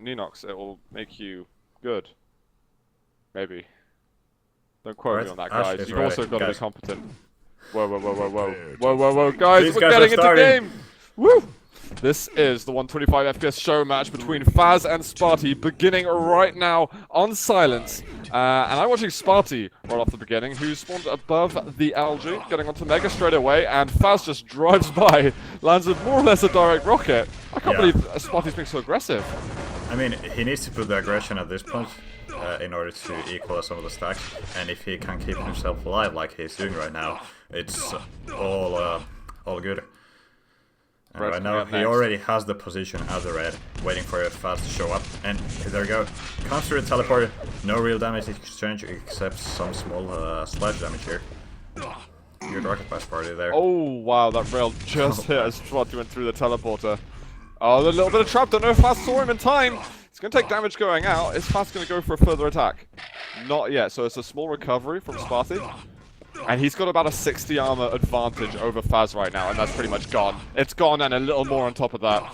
Ninox, it will make you good. Maybe. Don't quote me on that, guys. You've also got to be competent. Whoa, whoa, whoa, whoa, whoa. Whoa, whoa, whoa, guys, we're getting into game! Woo! This is the 125 FPS show match between Fazz and Spart1e, beginning right now on silence. And I'm watching Spart1e right off the beginning, who spawned above the algae, getting onto Mega straight away, and Fazz just drives by, lands with more or less a direct rocket. I can't believe Spart1e's being so aggressive. I mean, he needs to put the aggression at this point in order to equal some of the stacks, and if he can keep himself alive like he's doing right now, it's all good. And right now, he already has the position as the red, waiting for a Fazz to show up. And there we go. Comes through the teleporter. No real damage exchange, except some small splash damage here. Good rocket by Spart1e there. Oh, wow, that rail just hit as Spart1e went through the teleporter. Oh, a little bit of trap. Don't know if Fazz saw him in time. It's going to take damage going out. Is Fazz going to go for a further attack? Not yet. So it's a small recovery from Spart1e. And he's got about a 60 armor advantage over Fazz right now, and that's pretty much gone. It's gone and a little more on top of that.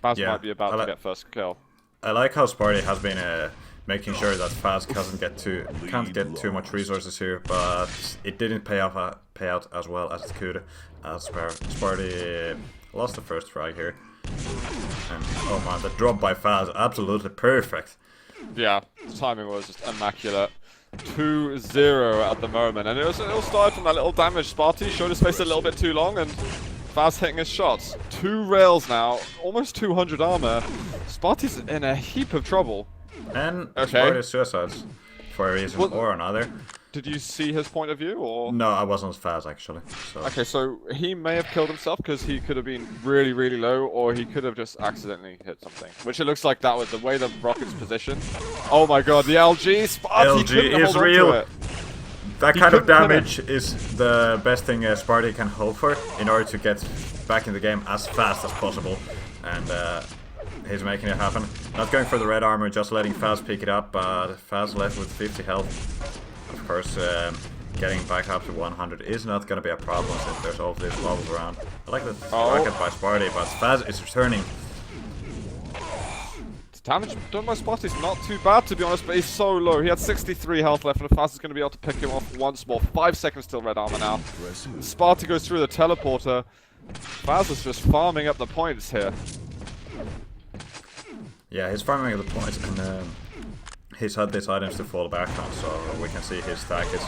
Fazz might be about to get first kill. I like how Spart1e has been making sure that Fazz can't get too much resources here, but it didn't pay out as well as it could. Spart1e lost the first frag here. And oh man, the drop by Fazz, absolutely perfect. Yeah, the timing was just immaculate. 2-0 at the moment, and it'll start from that little damage. Spart1e showed his face a little bit too long, and Fazz hitting his shots. 2 rails now, almost 200 armor. Spart1e's in a heap of trouble. And Spart1e suicides for a reason or another. Did you see his point of view, or? No, I wasn't Fazz actually. So. Okay, so he may have killed himself because he could have been really, really low, or he could have just accidentally hit something. Which it looks like that was the way the rocket's positioned. Oh my god, the LG! LG is real! That kind of damage is the best thing Spart1e can hope for in order to get back in the game as fast as possible. And he's making it happen. Not going for the red armor, just letting Fazz pick it up, but Fazz left with 50 health. Of course, getting back up to 100 is not going to be a problem since there's all these levels around. I like the rocket by Spart1e, but Fazz is returning. The damage done by Spart1e's not too bad, to be honest, but he's so low. He had 63 health left, and Fazz is going to be able to pick him off once more. 5 seconds till red armor now. Spart1e goes through the teleporter. Fazz is just farming up the points here. Yeah, he's farming up the points, and he's had these items to fall back on, so we can see his stack is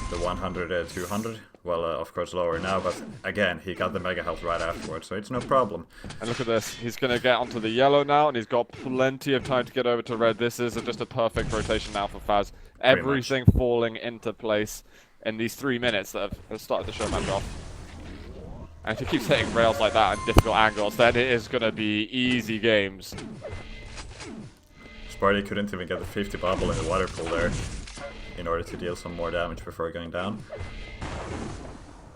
the 100, 200. Well, of course lower now, but again, he got the mega health right afterwards, so it's no problem. And look at this, he's going to get onto the yellow now, and he's got plenty of time to get over to red. This is just a perfect rotation now for Fazz. Everything falling into place in these 3 minutes that have started the show match off. And if he keeps hitting rails like that at difficult angles, then it is going to be easy games. Spart1e couldn't even get the 50 bubble in the water pool there in order to deal some more damage before going down.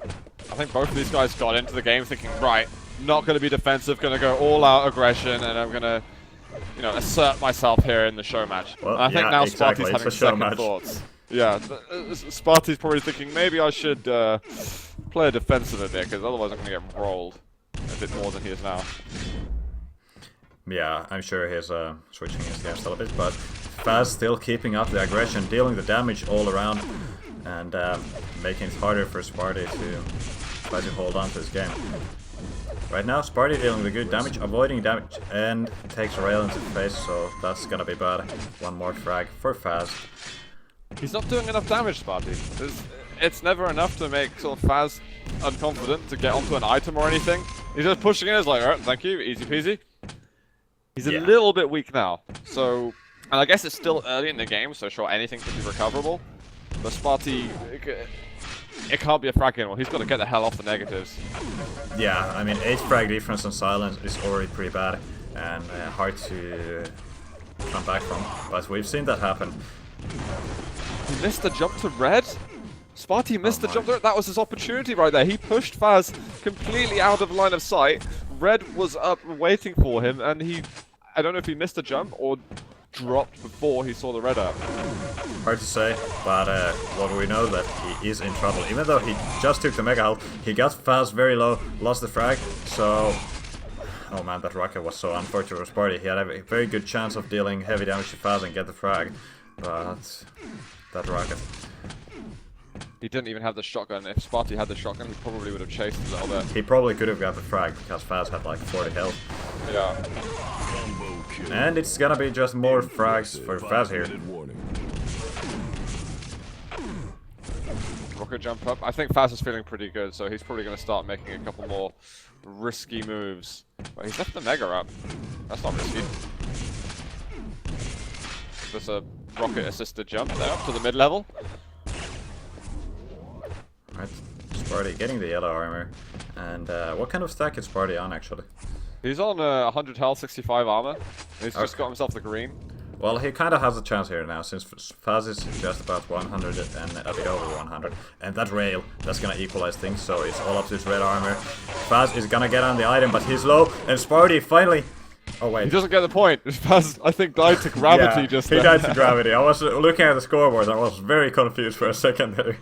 I think both of these guys got into the game thinking, right, not going to be defensive, going to go all out aggression, and I'm going to, assert myself here in the show match. Well, I think now exactly. Spart1e's having second thoughts. Yeah, Spart1e's probably thinking, maybe I should play a defensive a bit, because otherwise I'm going to get rolled a bit more than he is now. Yeah, I'm sure he's switching his game style a bit, but Fazz still keeping up the aggression, dealing the damage all around, and making it harder for Spart1e to try to hold on to this game. Right now, Spart1e dealing the good damage, avoiding damage, and takes a rail into the face, so that's gonna be bad. One more frag for Fazz. He's not doing enough damage, Spart1e. It's never enough to make sort of Fazz unconfident to get onto an item or anything. He's just pushing it, it's like, alright, thank you, easy peasy. He's a little bit weak now, so, and I guess it's still early in the game, so sure, anything can be recoverable. But Spart1e, it can't be a frag anymore. He's got to get the hell off the negatives. Yeah, I mean, 8 frag difference on silence is already pretty bad and hard to come back from. But we've seen that happen. He missed the jump to red? Spart1e missed the jump to red. That was his opportunity right there. He pushed Fazz completely out of line of sight. Red was up waiting for him, and I don't know if he missed the jump or dropped before he saw the red up. Hard to say, but what we know that he is in trouble. Even though he just took the mega health, he got Fazz very low, lost the frag, so Oh man, that rocket was so unfortunate for Spart1e. He had a very good chance of dealing heavy damage to Fazz and get the frag. But that rocket. He didn't even have the shotgun. If Spart1e had the shotgun, he probably would have chased a little bit. He probably could have got the frag because Fazz had like 40 health. Yeah. And it's gonna be just more frags for Fazz here. Rocket jump up. I think Fazz is feeling pretty good, so he's probably going to start making a couple more risky moves. But he's left the Mega up. That's not risky. There's a rocket-assisted jump there up to the mid-level. Right, Spart1e getting the yellow armor. And what kind of stack is Spart1e on, actually? He's on 100 health, 65 armor. He's just got himself the green. Well, he kind of has a chance here now, since Fazz is just about 100 and a bit over 100. And that rail, that's gonna equalize things, so it's all up to his red armor. Fazz is gonna get on the item, but he's low, and Spart1e finally... Oh wait. He doesn't get the point. Fazz, I think, died to gravity yeah, just he then. died to gravity. I was looking at the scoreboard and I was very confused for a second there.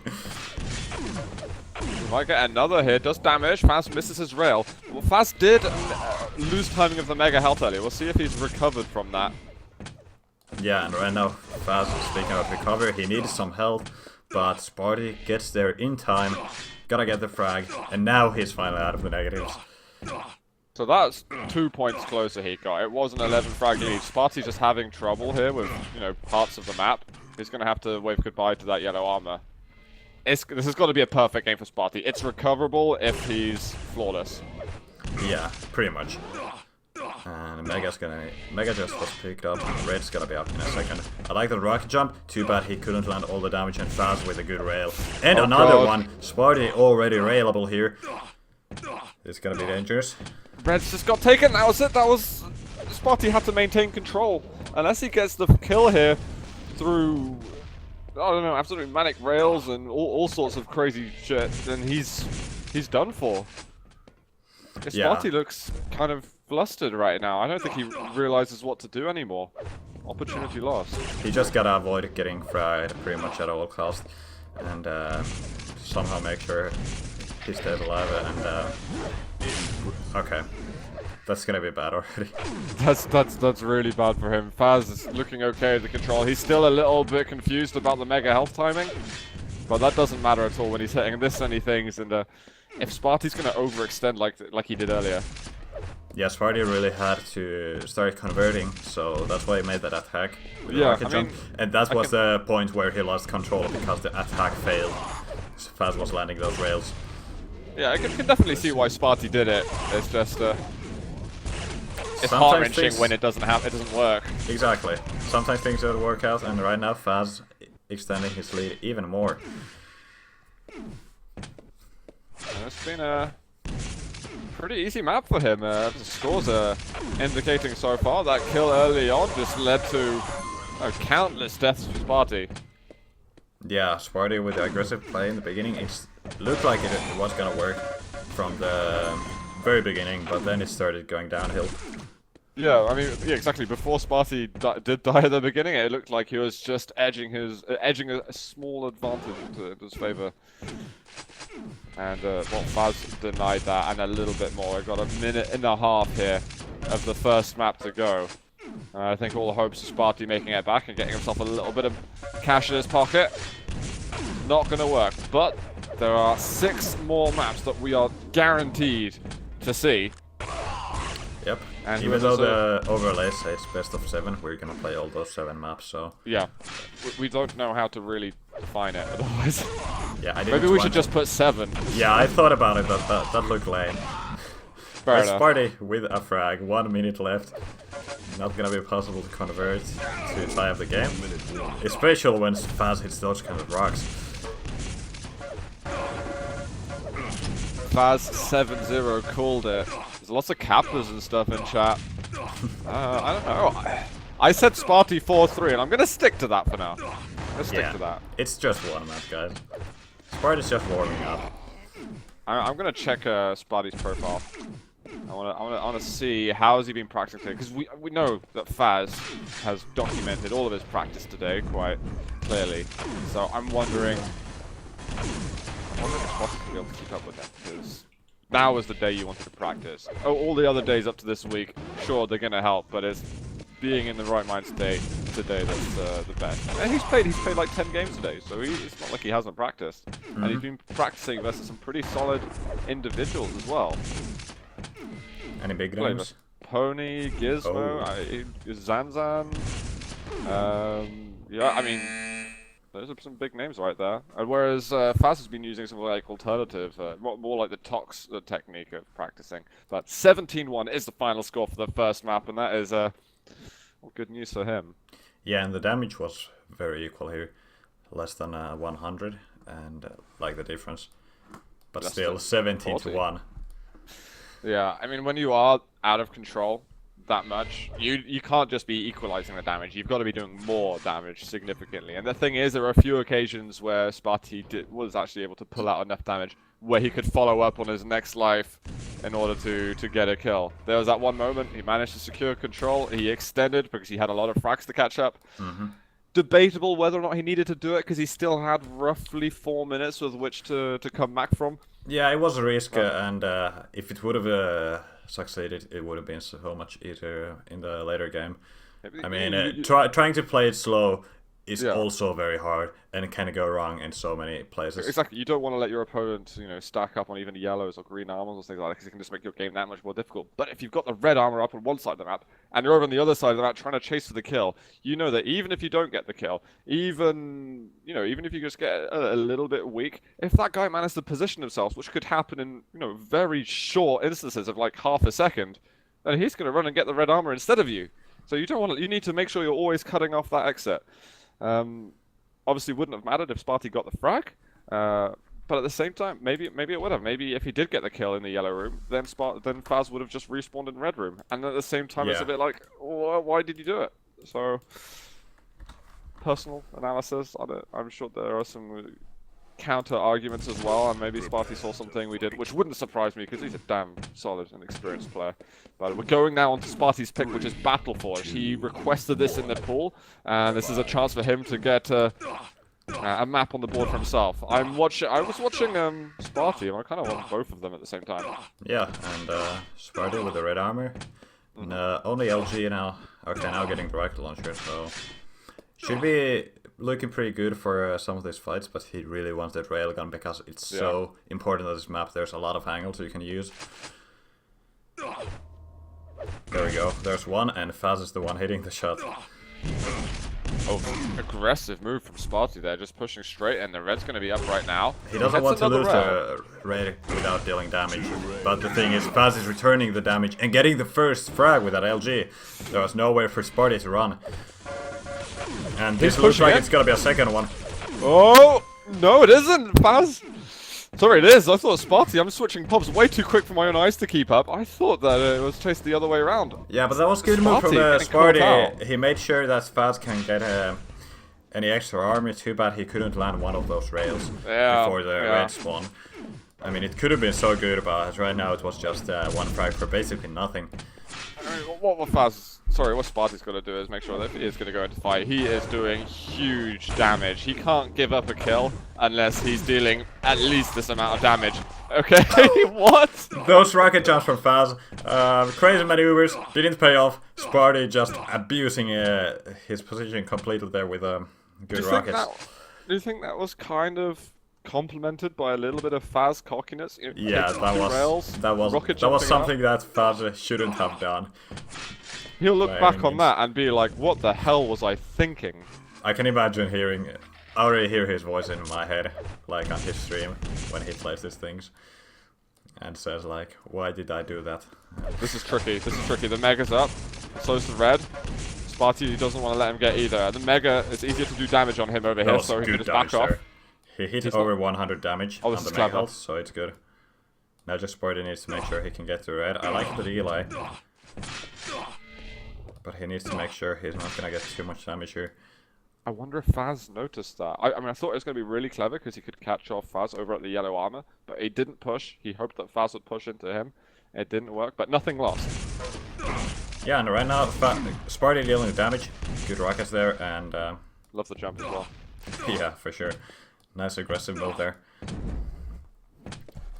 Might get another hit, does damage. Fazz misses his rail. Well, Fazz did lose timing of the Mega health earlier. We'll see if he's recovered from that. Yeah, and right now, Fazz, speaking of recovery, he needs some health, but Spart1e gets there in time, gotta get the frag, and now he's finally out of the negatives. So that's 2 points closer he got. It was an 11 frag lead. Spart1e's just having trouble here with, you know, parts of the map. He's gonna have to wave goodbye to that yellow armor. This has got to be a perfect game for Spart1e. It's recoverable if he's flawless. Yeah, pretty much. And Mega just was picked up, and Red's gonna be up in a second. I like the rocket jump, too bad he couldn't land all the damage and Fazz with a good rail. And another one, Spart1e already railable here. It's gonna be dangerous. Red's just got taken, that was it, Spart1e had to maintain control. Unless he gets the kill here through, I don't know, absolutely manic rails and all sorts of crazy shit, then he's done for. Spart1e looks kind of flustered right now. I don't think he realizes what to do anymore. Opportunity lost. He just gotta avoid getting fried pretty much at all costs, and somehow make sure he stays alive. And okay, that's gonna be bad already. That's really bad for him. Fazz is looking okay at the control. He's still a little bit confused about the Mega health timing, but that doesn't matter at all when he's hitting this many things. And if Spart1e's gonna overextend like he did earlier. Yeah, Spart1e really had to start converting, so that's why he made that attack with the rocket jump. And that was the point where he lost control because the attack failed. Fazz was landing those rails. Yeah, I can definitely see why Spart1e did it. It's just it's heart-wrenching when it doesn't work. Exactly. Sometimes things don't work out, and right now Fazz extending his lead even more. It's been a pretty easy map for him. The scores are indicating so far that kill early on just led to countless deaths for Spart1e. Yeah, Spart1e with the aggressive play in the beginning, it looked like it was gonna work from the very beginning, but then it started going downhill. Yeah, I mean, yeah, exactly. Before Spart1e did die at the beginning, it looked like he was just edging a small advantage into his favor. And well, Fazz denied that and a little bit more. We've got a minute and a half here of the first map to go. I think all the hopes of Spart1e making it back and getting himself a little bit of cash in his pocket. Not going to work, but there are 6 more maps that we are guaranteed to see. Yep. And even though the overlay says best of 7, we're gonna play all those 7 maps, so... Yeah. We don't know how to really define it, otherwise... Yeah, I maybe we should just put 7. Yeah, I thought about it, but that looked lame. Fair enough. Spart1e with a frag, 1 minute left. Not gonna be possible to convert to tie up the game. Especially when Fazz hits those kind of rocks. Fazz 7-0 called it. There's lots of kappas and stuff in chat. I don't know. I said Spart1e 4-3, and I'm gonna stick to that for now. Let's stick to that. It's just one map, guys. Spart1e's just warming up. I'm gonna check Spart1e's profile. I wanna see how has he been practicing today, because we know that Fazz has documented all of his practice today quite clearly. So I'm wondering if Spart1e will be able to keep up with that, because now is the day you wanted to practice. Oh, all the other days up to this week, sure, they're going to help, but it's being in the right mind state today that's the best. And he's played like 10 games today, so it's not like he hasn't practiced. And he's been practicing versus some pretty solid individuals as well. Any big names? Pony, Gizmo, Zanzan. Yeah, I mean, those are some big names right there. And whereas Fazz has been using some like alternative, more like the Tox technique of practicing. But 17-1 is the final score for the first map, and that is well, good news for him. Yeah, and the damage was very equal here, less than 100, and like the difference. But that's still 17-1. Yeah, I mean, when you are out of control that much, you can't just be equalizing the damage. You've got to be doing more damage significantly. And the thing is, there are a few occasions where Spart1e was actually able to pull out enough damage where he could follow up on his next life in order to get a kill. There was that one moment he managed to secure control. He extended because he had a lot of frags to catch up. Debatable whether or not he needed to do it because he still had roughly 4 minutes with which to come back from. Yeah, it was a risk, and if it would have succeeded, it would have been so much easier in the later game. I mean, trying to play it slow is also very hard, and it can go wrong in so many places. Exactly, you don't want to let your opponent, stack up on even yellows or green armors or things like that, because it can just make your game that much more difficult. But if you've got the red armor up on one side of the map, and you're over on the other side of the map trying to chase for the kill, you know that even if you don't get the kill, even if you just get a little bit weak, if that guy manages to position himself, which could happen in, very short instances of like half a second, then he's going to run and get the red armor instead of you. So you need to make sure you're always cutting off that exit. Obviously wouldn't have mattered if Spart1e got the frag, but at the same time, maybe it would have. Maybe if he did get the kill in the yellow room, then Fazz would have just respawned in red room. And at the same time, it's a bit like, why did you do it? So, personal analysis on it. I'm sure there are some counter arguments as well, and maybe Spart1e saw something we did, which wouldn't surprise me because he's a damn solid and experienced player. But we're going now on to Spart1e's pick, which is Battle Forge. He requested this in the pool, and this is a chance for him to get a map on the board for himself. I was watching Spart1e, and I kind of want both of them at the same time. Yeah, and Spart1e with the red armor. Only LG now. Okay, now getting the rocket launcher, so should be looking pretty good for some of these fights, but he really wants that railgun because it's so important on this map. There's a lot of angles you can use. There we go. There's one, and Fazz is the one hitting the shot. Oh, aggressive move from Spart1e there, just pushing straight, and the red's going to be up right now. He doesn't want to lose the red without dealing damage, but the thing is, Fazz is returning the damage and getting the first frag with that LG. There was nowhere for Spart1e to run. And this looks like it's gonna be a second one. Oh, no it isn't, Fazz. Sorry, it is. I thought Spart1e. I'm switching pubs way too quick for my own eyes to keep up. I thought that it was chased the other way around. Yeah, but that was a good move from Spart1e. He made sure that Fazz can get any extra armor. Too bad he couldn't land one of those rails before the red spawn. I mean, it could have been so good, but right now it was just one frag for basically nothing. I mean, what Spart1e's got to do is make sure that if he is going to go into fight, he is doing huge damage. He can't give up a kill unless he's dealing at least this amount of damage. Okay, what? Those rocket jumps from Fazz, crazy maneuvers, didn't pay off. Spart1e just abusing his position completely there with good rockets. Do you think that was kind of complemented by a little bit of Fazz cockiness? Yeah, that was something that Fazz shouldn't have done. He'll look back on that and be like, what the hell was I thinking? I can imagine I already hear his voice in my head, like on his stream, when he plays these things. And says like, why did I do that? This is tricky, The Mega's up, so's the red. Spart1e doesn't want to let him get either. The Mega, it's easier to do damage on him over here, so he can just back off. He hit over 100 damage on the Mega health, so it's good. Now just Spart1e needs to make sure he can get to red. I like the delay. But he needs to make sure he's not going to get too much damage here. I wonder if Fazz noticed that. I mean, I thought it was going to be really clever because he could catch off Fazz over at the yellow armor, but he didn't push. He hoped that Fazz would push into him. It didn't work, but nothing lost. Yeah, and right now, Spart1e dealing damage. Good rockets there, and love the jump as well. Yeah, for sure. Nice aggressive move there.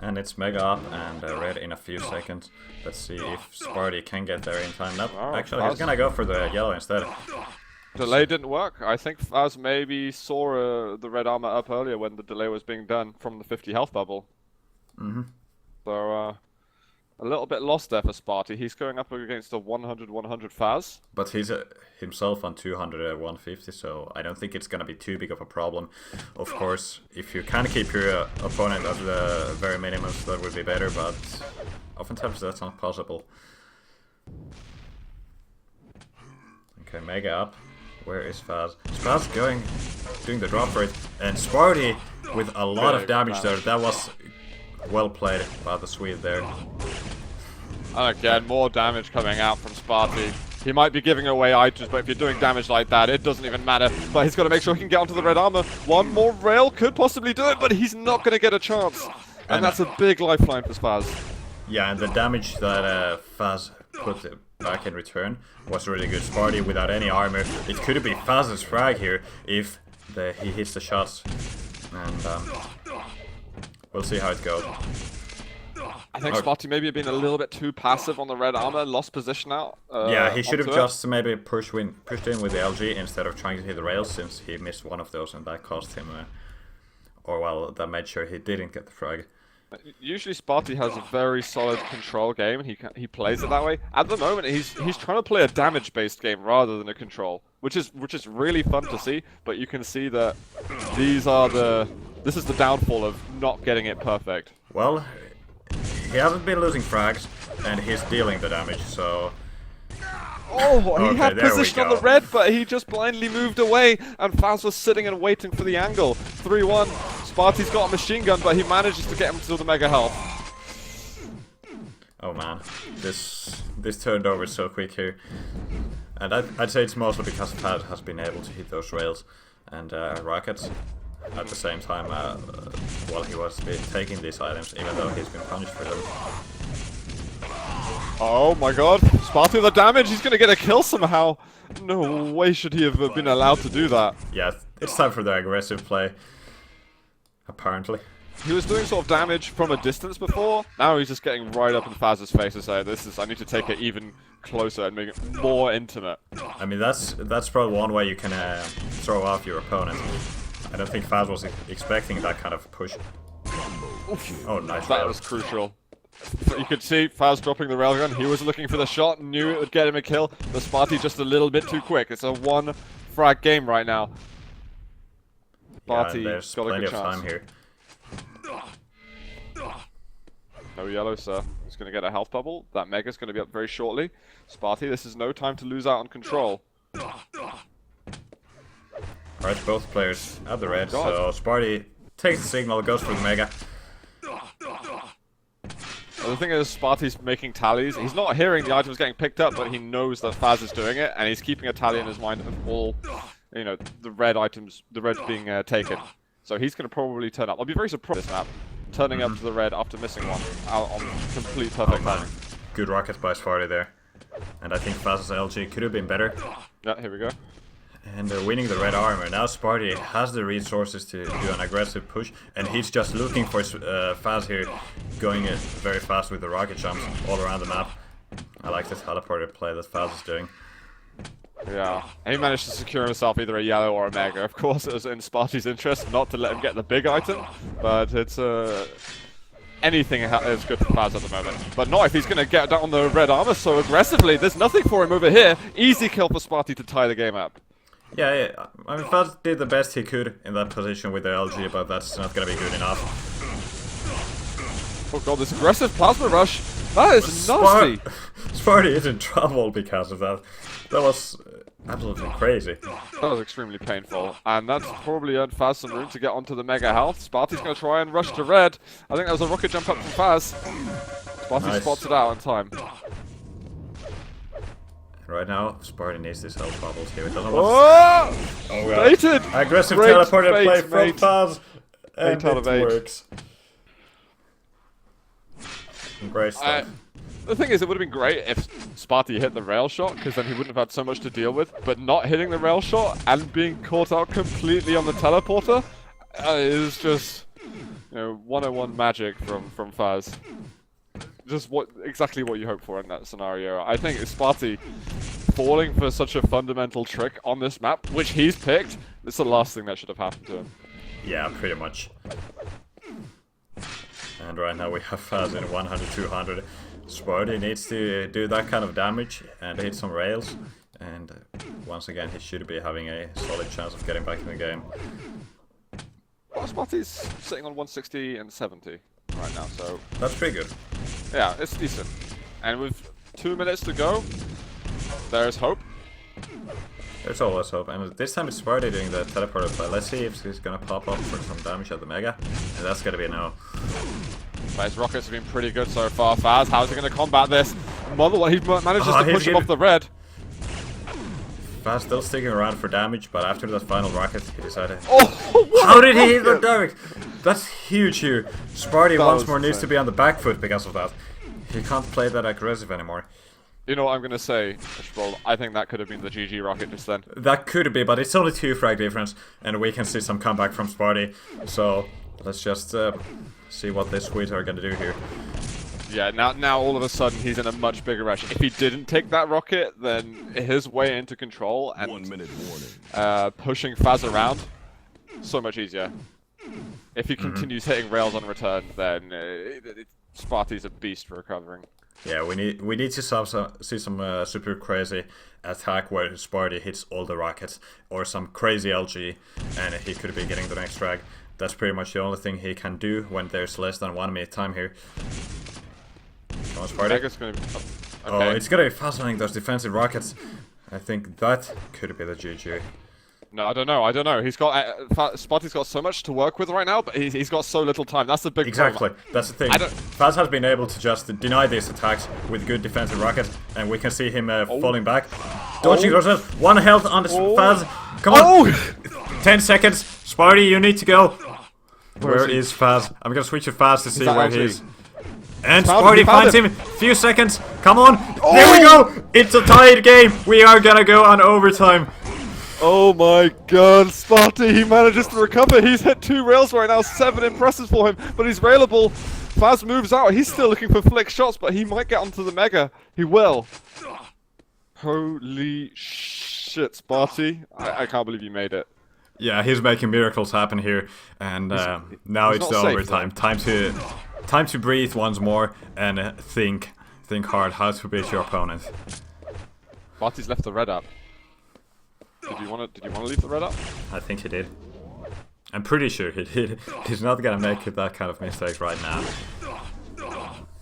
And it's mega up and red in a few seconds. Let's see if Spart1e can get there in time. Nope. Oh, Actually, he's gonna go for the yellow instead. Delay didn't work. I think Fazz maybe saw the red armor up earlier when the delay was being done from the 50 health bubble. So, a little bit lost there for Spart1e. He's going up against a 100-100 Fazz. But he's himself on 200-150, so I don't think it's gonna be too big of a problem. Of course, if you can keep your opponent at the very minimums, that would be better, but oftentimes that's not possible. Okay, mega up. Where is Fazz? Is Fazz doing the drop rate? And Spart1e with a lot of damage there. That was well played by the Swede there. And again, more damage coming out from Spart1e. He might be giving away items, but if you're doing damage like that, it doesn't even matter. But he's got to make sure he can get onto the red armor. One more rail could possibly do it, but he's not going to get a chance. And that's a big lifeline for Fazz. Yeah, and the damage that Fazz put back in return was really good. Spart1e without any armor. It could be Fazz's frag here if he hits the shots. And we'll see how it goes. I think Spart1e maybe been a little bit too passive on the red armor, lost position out. Yeah, he should have just maybe pushed in with the LG instead of trying to hit the rails, since he missed one of those and that cost him, or well, that made sure he didn't get the frag. Usually Spart1e has a very solid control game, and he plays it that way. At the moment, he's trying to play a damage-based game rather than a control, which is really fun to see. But you can see that this is the downfall of not getting it perfect. Well, he hasn't been losing frags, and he's dealing the damage, so... Oh, he had position on the red, but he just blindly moved away, and Fazz was sitting and waiting for the angle. 3-1. Spart1e's got a machine gun, but he manages to get him to the mega health. Oh man, this turned over so quick here. And I'd say it's mostly because Fazz has been able to hit those rails and rockets at the same time while he was taking these items, even though he's been punished for them. Oh my god, Spart1e the damage, he's gonna get a kill somehow. No way should he have been allowed to do that. Yeah, it's time for the aggressive play, apparently. He was doing sort of damage from a distance before, now he's just getting right up in Fazz's face and saying, I need to take it even closer and make it more intimate. I mean, that's probably one way you can throw off your opponent. I don't think Fazz was expecting that kind of push. Oof. Oh, nice. That was crucial. You could see Fazz dropping the railgun. He was looking for the shot, knew it would get him a kill. The Spart1e just a little bit too quick. It's a one frag game right now. Yeah, there's plenty of time here. No yellow, sir. He's going to get a health bubble. That mega's going to be up very shortly. Spart1e, this is no time to lose out on control. Alright, both players at the red, so Spart1e takes the signal, goes for the mega. The thing is, Spart1e's making tallies. He's not hearing the items getting picked up, but he knows that Fazz is doing it, and he's keeping a tally in his mind of all, the red items, the reds being taken. So he's going to probably turn up. I'll be very surprised this map, turning up to the red after missing one, out on complete perfect timing. Good rocket by Spart1e there. And I think Fazz's LG could have been better. Yeah, here we go. And they're winning the red armor. Now Spart1e has the resources to do an aggressive push, and he's just looking for Fazz here, going very fast with the rocket jumps all around the map. I like the teleporter play that Fazz is doing. Yeah, and he managed to secure himself either a yellow or a mega. Of course, it was in Spart1e's interest not to let him get the big item, but it's anything is good for Fazz at the moment. But not if he's going to get down on the red armor so aggressively. There's nothing for him over here. Easy kill for Spart1e to tie the game up. Yeah, I mean, Fazz did the best he could in that position with the LG, but that's not going to be good enough. Oh god, this aggressive plasma rush, that is nasty! Spart1e is in trouble because of that. That was absolutely crazy. That was extremely painful, and that's probably earned Fazz some room to get onto the mega health. Spart1e's going to try and rush to red. I think that was a rocket jump up from Fazz. Spart1e spots it out in time. Right now, Spart1e needs this health bubbles here. It doesn't want baited! Aggressive teleporter play from Fazz, and it works. Great stuff. The thing is, it would have been great if Spart1e hit the rail shot, because then he wouldn't have had so much to deal with. But not hitting the rail shot and being caught out completely on the teleporter is just You know, 101 magic from Fazz. Just exactly what you hope for in that scenario. I think Spart1e falling for such a fundamental trick on this map, which he's picked, it's the last thing that should have happened to him. Yeah, pretty much. And right now we have Fazz in 100-200. Spart1e needs to do that kind of damage and hit some rails. And once again, he should be having a solid chance of getting back in the game. Well, Spart1e's sitting on 160 and 70 right now, so... That's pretty good. Yeah, it's decent. And with 2 minutes to go, there's hope. There's always hope. And this time it's Spart1e doing the teleporter play. Let's see if he's gonna pop up for some damage at the Mega. And that's gonna be a no. But his rockets have been pretty good so far. Fazz, how's he gonna combat this? He manages to push him off the red. Fazz still sticking around for damage, but after that final rocket, he decided... Oh, how did he hit the direct? That's huge here. Spart1e once more needs to be on the back foot because of that. He can't play that aggressive anymore. You know what I'm going to say, I think that could have been the GG rocket just then. That could be, but it's only 2 frag difference, and we can see some comeback from Spart1e. So, let's just see what this Swedes are going to do here. Yeah, now all of a sudden he's in a much bigger rush. If he didn't take that rocket, then his way into control and 1 minute warning. Pushing Fazz around, so much easier. If he continues hitting rails on return, then Spart1e's a beast for recovering. Yeah, we need to see some super crazy attack where Spart1e hits all the rockets, or some crazy LG, and he could be getting the next frag. That's pretty much the only thing he can do when there's less than 1 minute time here. Come on, Spart1e. Gonna be... okay. Oh, it's gonna be fascinating, those defensive rockets. I think that could be the GG. No, I don't know. He's got Spart1e's got so much to work with right now, but he's got so little time. That's the big problem. That's the thing. Fazz has been able to just deny these attacks with good defensive rockets, and we can see him falling back. Dodging those 1 health on this Fazz. Come on! 10 seconds. Spart1e, you need to go. Where is Fazz? I'm gonna switch to Fazz to see where he is. And Spart1e finds him. Few seconds. Come on. There we go. It's a tied game. We are gonna go on overtime. Oh my god, Spart1e, he manages to recover. He's hit 2 rails right now, 7 impresses for him, but he's railable. Fazz moves out. He's still looking for flick shots, but he might get onto the Mega. He will. Holy shit, Spart1e. I can't believe you made it. Yeah, he's making miracles happen here, and now it's the overtime. Time to breathe once more and think hard how to beat your opponent. Spart1e's left the red up. Did you want to leave the red up? I think he did. I'm pretty sure he did. He's not gonna make that kind of mistake right now.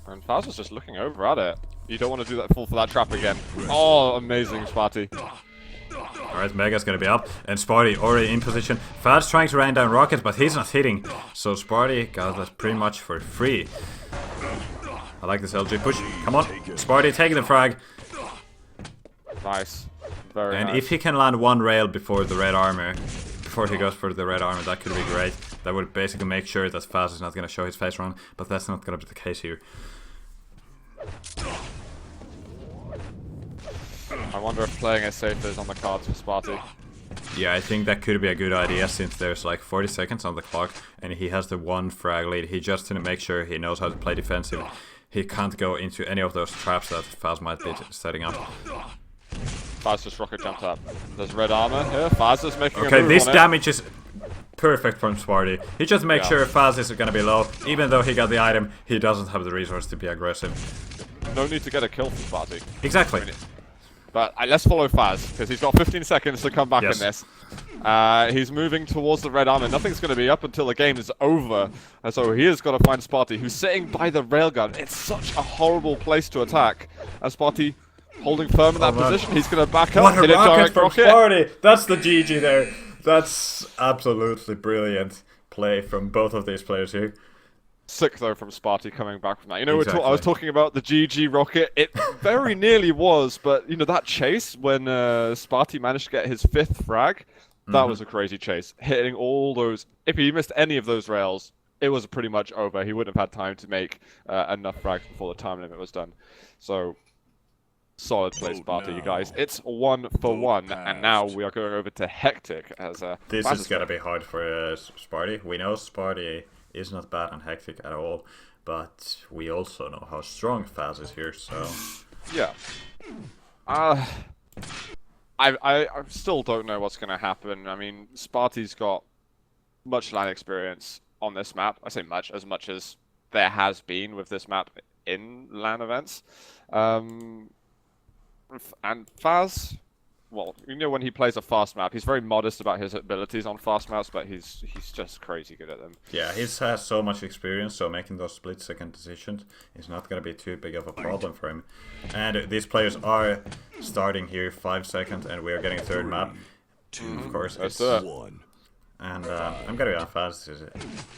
And Fazz was just looking over at it. You don't want to do that, fall for that trap again. Oh, amazing, Spart1e. Alright, Mega's gonna be up, and Spart1e already in position. Fazz trying to rain down rockets, but he's not hitting. So Spart1e got that pretty much for free. I like this LG push. Come on, Spart1e taking the frag. Nice. Very and nice. if he can land 1 rail before the red armor, before he goes for the red armor, that could be great. That would basically make sure that Fazz is not gonna show his face run, but that's not gonna be the case here. I wonder if playing it safe is on the cards for Spart1e. Yeah, I think that could be a good idea since there's like 40 seconds on the clock and he has the 1 frag lead. He just need to make sure he knows how to play defensive. He can't go into any of those traps that Fazz might be setting up. Fazz just rocket jumped up. There's red armor here. Fazz is making a move. Okay, this on damage is perfect from Spart1e. He just makes sure Fazz is gonna be low. Even though he got the item, he doesn't have the resource to be aggressive. No need to get a kill from Spart1e. Exactly. But let's follow Fazz, because he's got 15 seconds to come back in this. He's moving towards the red armor. Nothing's going to be up until the game is over. And so he has got to find Spart1e, who's sitting by the railgun. It's such a horrible place to attack. And Spart1e holding firm in that position. He's going to back up, hit a direct rocket. Spart1e. That's the GG there. That's absolutely brilliant play from both of these players here. Sick though from Spart1e coming back from that. You know, I was talking about the GG rocket. It very nearly was, but you know that chase when Spart1e managed to get his 5th frag, that was a crazy chase. Hitting all those. If he missed any of those rails, it was pretty much over. He wouldn't have had time to make enough frags before the time limit was done. So solid play, Spart1e, you guys. It's 1 for 1, and now we are going over to Hectic as this is gonna be hard for Spart1e. We know Spart1e is not bad and hectic at all. But we also know how strong Fazz is here, so... Yeah. I still don't know what's going to happen. I mean, Spart1e's got much LAN experience on this map. I say much as there has been with this map in LAN events. And Fazz, well, you know, when he plays a fast map, he's very modest about his abilities on fast maps, but he's just crazy good at them. Yeah, he has so much experience, so making those split-second decisions is not going to be too big of a problem for him. And these players are starting here 5 seconds, and we are getting a third map. Of course, it's one. And I'm gonna be on Fazz.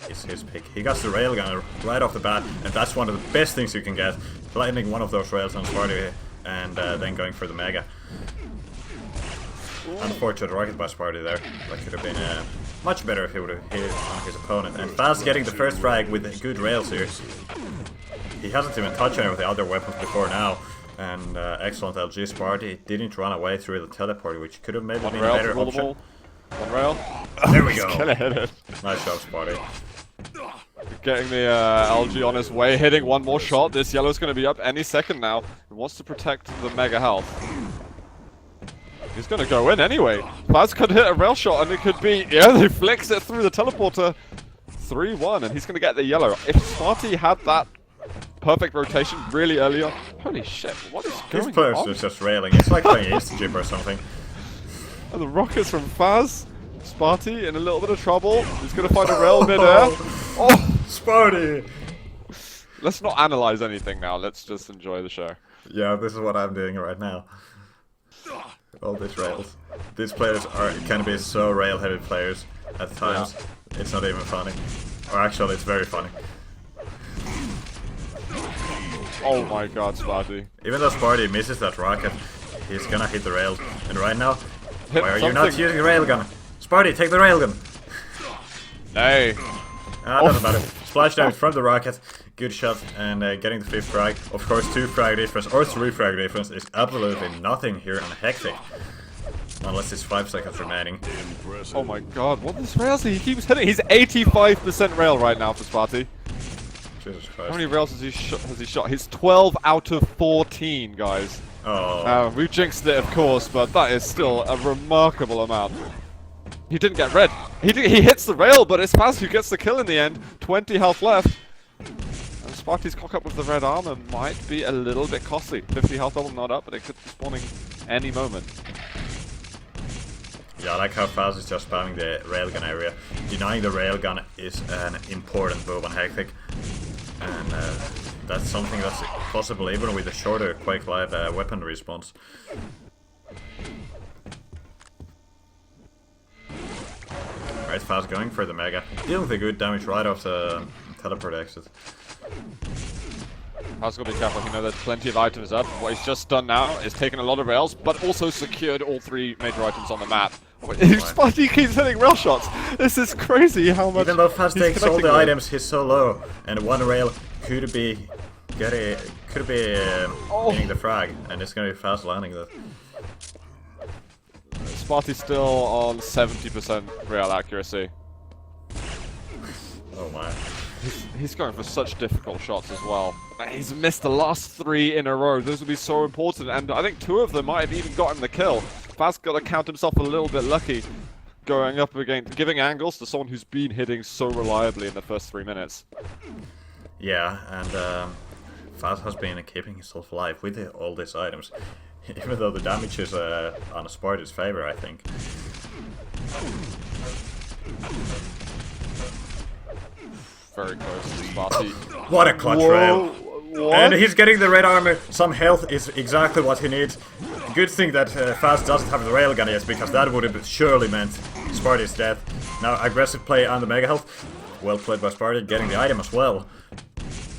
Is his pick. He got the railgun right off the bat, and that's one of the best things you can get. Lightning one of those rails on Spart1e, and then going for the Mega. Unfortunate rocket by Spart1e there. That could have been much better if he would have hit on his opponent. And Fazz getting the first frag with good rails here. He hasn't even touched any of the other weapons before now. And excellent LG. Spart1e didn't run away through the teleport, which could have maybe been a better option. One rail. There we go. Gonna hit it. Nice job, Spart1e. Getting the LG on his way, hitting one more shot. This yellow's going to be up any second now. He wants to protect the Mega health. He's going to go in anyway. Fazz could hit a rail shot and it could be... Yeah, he flicks it through the teleporter. 3-1, and he's going to get the yellow. If Spart1e had that perfect rotation really earlier... Holy shit, what is going on? These players are just railing. It's like playing Instagym or something. And the rockets from Fazz. Spart1e in a little bit of trouble. He's going to find a rail mid-air. Oh, Spart1e! Let's not analyze anything now. Let's just enjoy the show. Yeah, this is what I'm doing right now. All these rails. These players can be so rail-heavy players at times. Yeah. It's not even funny. Or actually, it's very funny. Oh my god, Spart1e. Even though Spart1e misses that rocket, he's gonna hit the rails. And right now, why are you not using the railgun? Spart1e, take the railgun! Hey! Doesn't matter. Splash damage from the rocket. Good shot, and getting the 5th frag. Of course, 2 frag difference or 3 frag difference is absolutely nothing here on Hectic. Unless it's 5 seconds remaining. Oh my god, what is rails he keeps hitting? He's 85% rail right now for Spart1e. Jesus Christ. How many rails has he shot? He's 12 out of 14, guys. Oh. We jinxed it, of course, but that is still a remarkable amount. He didn't get red. He hits the rail, but it's Fazz who gets the kill in the end. 20 health left. And Spart1e's cock up with the red armor might be a little bit costly. 50 health bubble not up, but it could be spawning any moment. Yeah, I like how Fazz is just spamming the railgun area. Denying the railgun is an important move on Hectic. And that's something that's possible even with a shorter Quake Live weapon response. Right, Fazz going for the Mega. Dealing with the good damage right off the teleport exit. Fazz got to be careful, you know there's plenty of items up. What he's just done now is taken a lot of rails, but also secured all 3 major items on the map. Spart1e keeps hitting rail shots. This is crazy how much. Even though Fazz takes all the items, he's so low, and one rail could be getting the frag, and it's gonna be Fazz landing that. Spart1e's still on 70% rail accuracy. Oh my. He's going for such difficult shots as well. He's missed the last 3 in a row. Those will be so important, and I think 2 of them might have even gotten the kill. Fazz got to count himself a little bit lucky going up against, giving angles to someone who's been hitting so reliably in the first 3 minutes. Yeah, and Fazz has been keeping himself alive with all these items. Even though the damage is on Spart1e's favor, I think. Very close to Spart1e. What a clutch rail! What? And he's getting the red armor. Some health is exactly what he needs. Good thing that Fazz doesn't have the railgun yet, because that would have surely meant Spart1e's death. Now aggressive play on the Mega health. Well played by Spart1e, getting the item as well.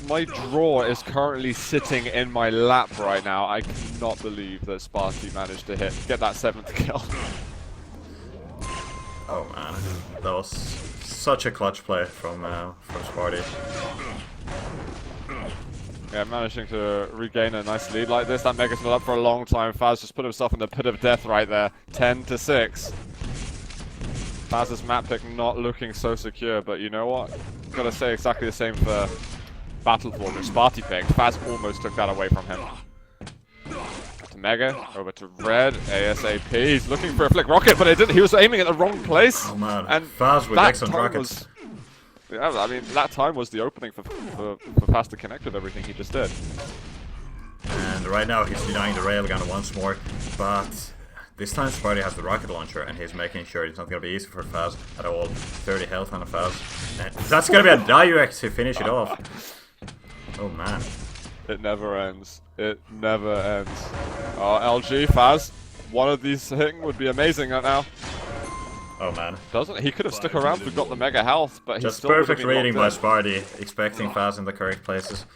My draw is currently sitting in my lap right now. I cannot believe that Spart1e managed to get that 7th kill. Oh man, that was such a clutch play from Spart1e. Yeah, managing to regain a nice lead like this. That Mega's not up for a long time. Fazz just put himself in the pit of death right there. 10-6. Fazz's map pick not looking so secure, but you know what? gotta say exactly the same for Battlefield and Spart1e picked. Fazz almost took that away from him. To Mega, over to Red, ASAP. He's looking for a flick rocket, but it didn't. He was aiming at the wrong place. Oh man, and Fazz with excellent rockets. Yeah, I mean, that time was the opening for Fazz to connect with everything he just did. And right now he's denying the railgun once more, but this time Spart1e has the rocket launcher and he's making sure it's not going to be easy for Fazz at all. 30 health on a Fazz. And that's going to be a direct to finish it off. Oh man. It never ends. It never ends. Oh, LG, Fazz. One of these hitting would be amazing right now. Oh man. Doesn't he? Could have stuck around if we got the mega health, but he's just still perfect reading by Spart1e, expecting Fazz in the correct places.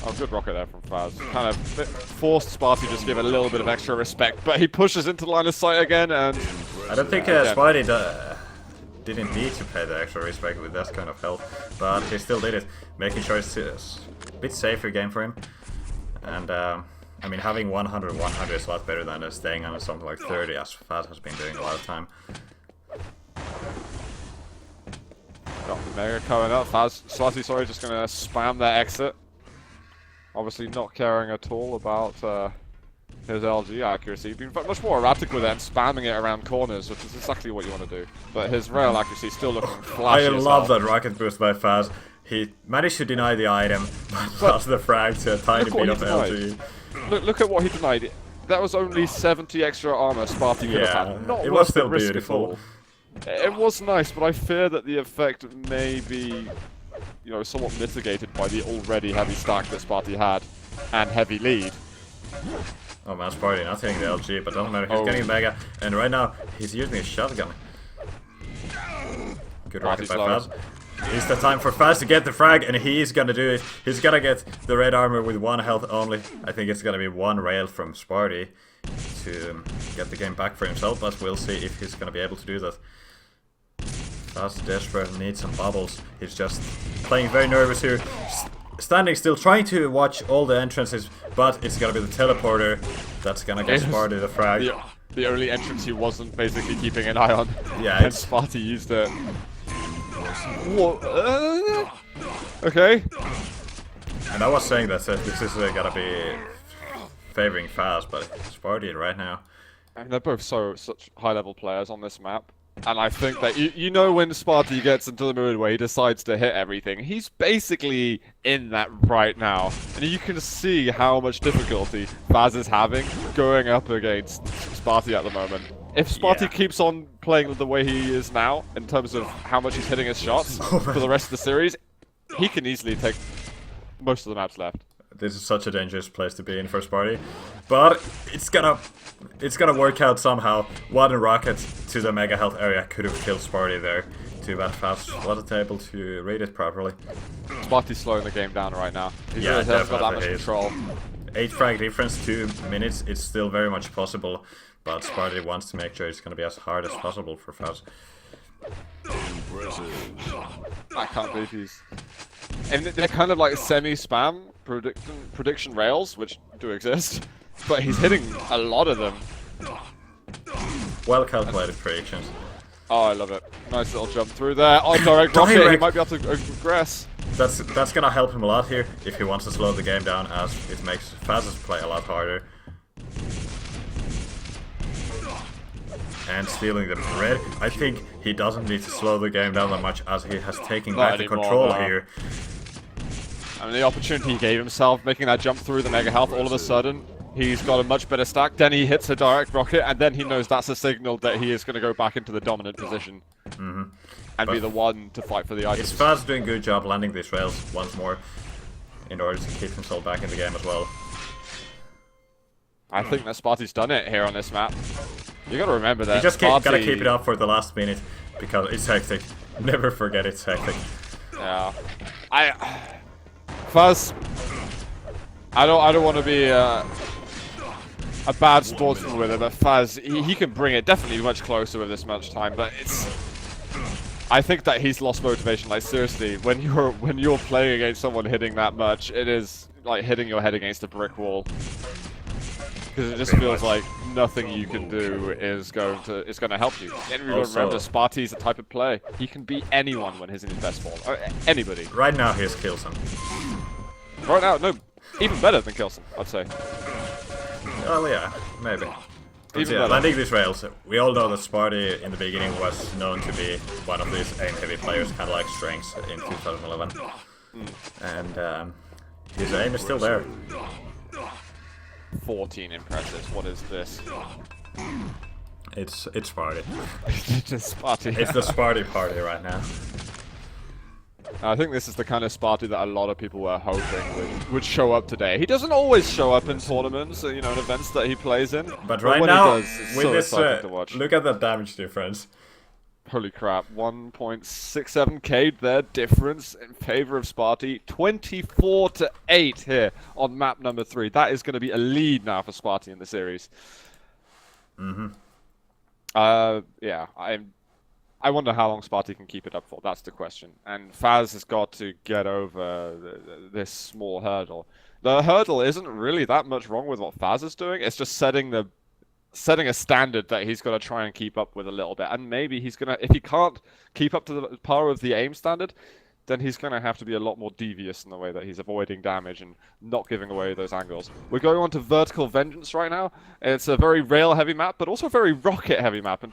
Oh, good rocket there from Fazz. Kind of forced Spart1e to just give a little bit of extra respect, but he pushes into the line of sight again, and I don't think Spart1e didn't need to pay the extra respect with that kind of health, but he still did it, making sure it's a bit safer game for him. And I mean, having 100-100 is a lot better than staying on something like 30, as Fazz has been doing a lot of time. Got the mega coming up. Fazz, Spart1e, sorry, just gonna spam that exit. Obviously not caring at all about his LG accuracy. Being much more erratic with it and spamming it around corners, which is exactly what you want to do. But his rail accuracy is still looking flashy. I love that rocket boost by Fazz. He managed to deny the item, but lost the frag to a tiny bit of LG. Look at what he denied. That was only 70 extra armor Spart1e could have had. Not it worth was still the risk beautiful. at all. It was nice, but I fear that the effect may be, you know, somewhat mitigated by the already heavy stack that Spart1e had and heavy lead. Oh man, Spart1e not hitting the LG, but doesn't matter. He's getting a mega, and right now he's using a shotgun. Good rocket by Fazz. It's the time for Fazz to get the frag, and he's gonna do it. He's gonna get the red armor with 1 health only. I think it's gonna be 1 rail from Spart1e to get the game back for himself, but we'll see if he's gonna be able to do that. Fazz desperate, needs some bubbles. He's just playing very nervous here. Standing still, trying to watch all the entrances, but it's gonna be the teleporter that's gonna get Spart1e the frag. The only entrance he wasn't basically keeping an eye on. Yeah, and Spart1e used it. What? Okay. And I was saying that this is gonna be favoring Fazz, but Spart1e right now. I mean, they're both such high-level players on this map. And I think that, you know, when Spart1e gets into the mood where he decides to hit everything, he's basically in that right now. And you can see how much difficulty Fazz is having going up against Spart1e at the moment. If Spart1e keeps on playing the way he is now, in terms of how much he's hitting his shots for the rest of the series, he can easily take most of the maps left. This is such a dangerous place to be in for Spart1e, but it's gonna work out somehow. 1 rocket to the mega health area could have killed Spart1e there. Too bad Fazz wasn't able to read it properly. Spart1e's slowing the game down right now. He yeah, really hasn't got that much control. 8 frag difference, 2 minutes. It's still very much possible, but Spart1e wants to make sure it's gonna be as hard as possible for Fazz. I can't believe he's... And they're kind of like semi-spam prediction rails, which do exist, but he's hitting a lot of them. Well calculated predictions. Oh, I love it. Nice little jump through there. Oh, direct rocket, he might be able to progress. That's gonna help him a lot here, if he wants to slow the game down, as it makes Fazz's play a lot harder. And stealing the red. I think he doesn't need to slow the game down that much, as he has taken back the control here. I mean, the opportunity he gave himself, making that jump through the mega health, all of a sudden, he's got a much better stack. Then he hits a direct rocket, and then he knows that's a signal that he is going to go back into the dominant position. And be the one to fight for the items. Is Fazz doing a good job landing these rails once more, in order to keep himself back in the game as well? I think that Spart1e's done it here on this map. You gotta remember that. You just gotta keep it up for the last minute, because it's hectic. Never forget it's hectic. Yeah. Fazz, I don't want to be a bad sportsman with it, but Fazz, he can bring it definitely much closer with this much time, but it's... I think that he's lost motivation. Like, seriously, when you're playing against someone hitting that much, it is like hitting your head against a brick wall. Because it just feels like nothing you can do is going to help you. And remember, Spart1e is the type of player, he can beat anyone when he's in his best form. Anybody. Right now he's Killson. Right now, no, even better than Killson, I'd say. Well, yeah, maybe. But yeah, landing these rails, we all know that Spart1e in the beginning was known to be one of these aim-heavy players, kind of like Strings in 2011. And his aim is still there. 14 impressives, what is this? It's Spart1e. It's just Spart1e. It's the Spart1e party right now. I think this is the kind of Spart1e that a lot of people were hoping would show up today. He doesn't always show up in tournaments, you know, in events that he plays in. But right now, he does, with this, look at the damage difference. Holy crap, 1.67k there difference in favor of Spart1e. 24-8 here on map number 3. That is going to be a lead now for Spart1e in the series. Yeah, I wonder how long Spart1e can keep it up for. That's the question. And Fazz has got to get over this small hurdle. The hurdle isn't really that much wrong with what Fazz is doing. It's just setting a standard that he's got to try and keep up with a little bit. And maybe he's going to, if he can't keep up to the power of the aim standard, then he's going to have to be a lot more devious in the way that he's avoiding damage and not giving away those angles. We're going on to Vertical Vengeance right now. It's a very rail-heavy map, but also a very rocket-heavy map.